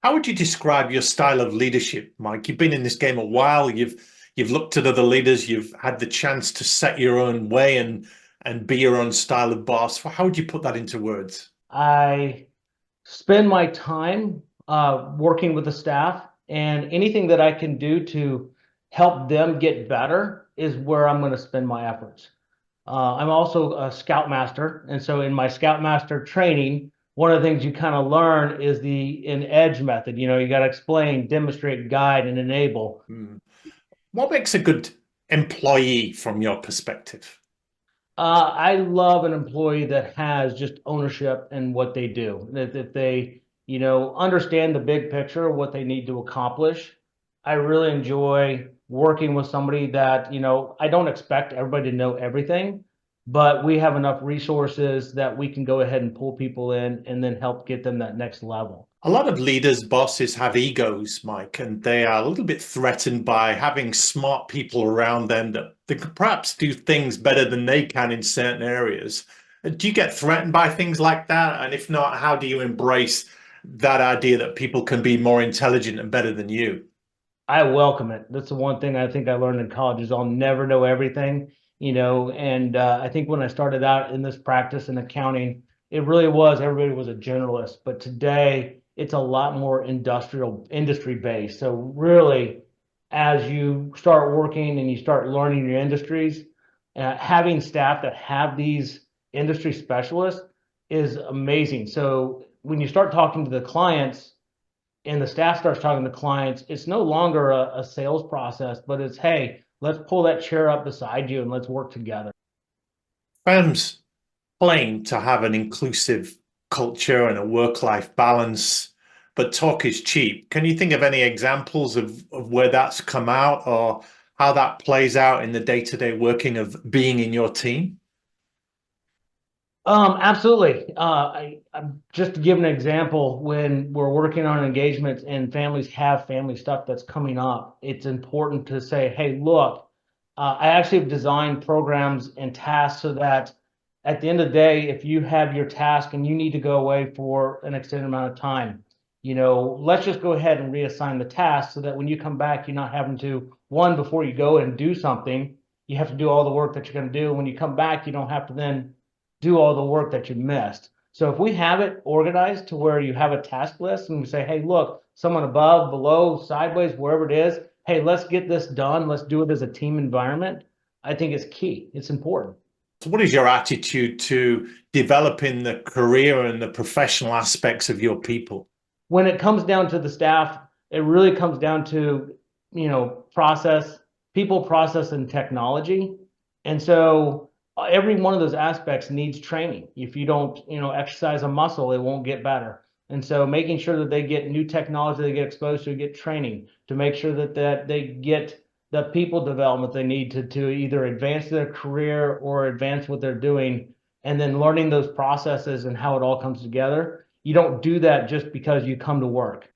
How would you describe your style of leadership, Mike? You've been in this game a while. You've looked at other leaders. You've had the chance to set your own way and be your own style of boss. How would you put that into words? I spend my time working with the staff, and anything that I can do to help them get better is where I'm going to spend my efforts. I'm also a scoutmaster, and so in my scoutmaster training, one of the things you kind of learn is the in edge method. You got to explain, demonstrate, guide, and enable. Hmm. What makes a good employee from your perspective? I love an employee that has just ownership in what they do. That they, understand the big picture of what they need to accomplish. I really enjoy working with somebody that, I don't expect everybody to know everything, but we have enough resources that we can go ahead and pull people in and then help get them that next level. A lot of leaders, bosses have egos, Mike, and they are a little bit threatened by having smart people around them that they could perhaps do things better than they can in certain areas. Do you get threatened by things like that? And if not, how do you embrace that idea that people can be more intelligent and better than you? I welcome it. That's the one thing I think I learned in college is I'll never know everything, and I think when I started out in this practice in accounting, it really was everybody was a generalist, but today it's a lot more industry based. So really, as you start working and you start learning your industries, having staff that have these industry specialists is amazing. So when you start talking to the clients and the staff starts talking to clients, it's no longer a sales process, but it's, hey, let's pull that chair up beside you and let's work together. Firms claim to have an inclusive culture and a work-life balance, but talk is cheap. Can you think of any examples of where that's come out or how that plays out in the day-to-day working of being in your team? Absolutely. I'm just to give an example, when we're working on engagements and families have family stuff that's coming up, it's important to say, hey, look, I actually have designed programs and tasks so that at the end of the day, if you have your task and you need to go away for an extended amount of time, let's just go ahead and reassign the task so that when you come back, you're not having to, one, before you go and do something, you have to do all the work that you're going to do. When you come back, you don't have to then do all the work that you missed. So if we have it organized to where you have a task list and we say, hey, look, someone above, below, sideways, wherever it is, hey, let's get this done. Let's do it as a team environment. I think it's key. It's important. So what is your attitude to developing the career and the professional aspects of your people? When it comes down to the staff, it really comes down to, process, people, process, and technology. And so every one of those aspects needs training. If you don't, exercise a muscle, it won't get better. And so making sure that they get new technology, they get exposed to, get training to make sure that they get the people development they need to either advance their career or advance what they're doing, and then learning those processes and how it all comes together. You don't do that just because you come to work.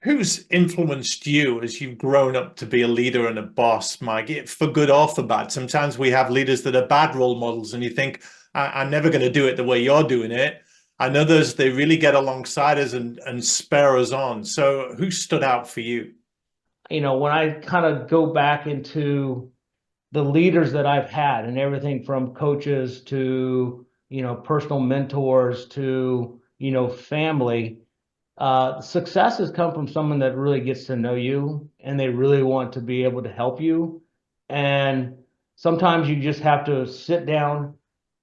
Who's influenced you as you've grown up to be a leader and a boss, Mike, for good or for bad? Sometimes we have leaders that are bad role models, and you think, I'm never going to do it the way you're doing it. And others, they really get alongside us and spur us on. So, who stood out for you? When I kind of go back into the leaders that I've had and everything from coaches to, personal mentors to, family, success has come from someone that really gets to know you and they really want to be able to help you. And sometimes you just have to sit down,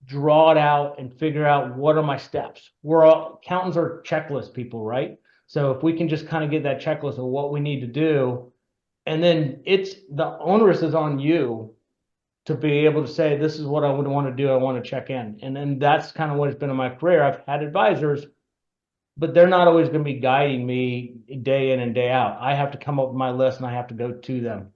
draw it out, and figure out what are my steps. We're all accountants are checklist people, right? So if we can just kind of get that checklist of what we need to do, and then it's the onus is on you to be able to say, this is what I would want to do. I want to check in. And then that's kind of what it's been in my career. I've had advisors, but they're not always going to be guiding me day in and day out. I have to come up with my list and I have to go to them.